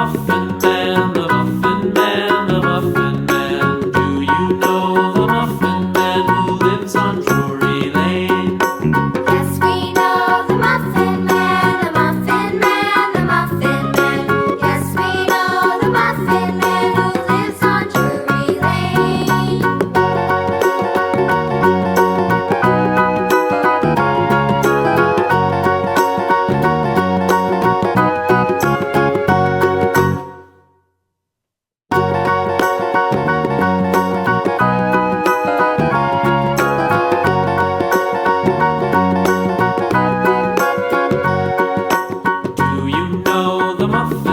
Muffin Man, the Muffin Man, the Muffin Man. Do you know the Muffin Man who lives on Drury Lane? Yes, we know the Muffin Man, the Muffin Man, the Muffin Man. Yes, we know the Muffin Man who lives on Drury Lane. Do you know the Muffin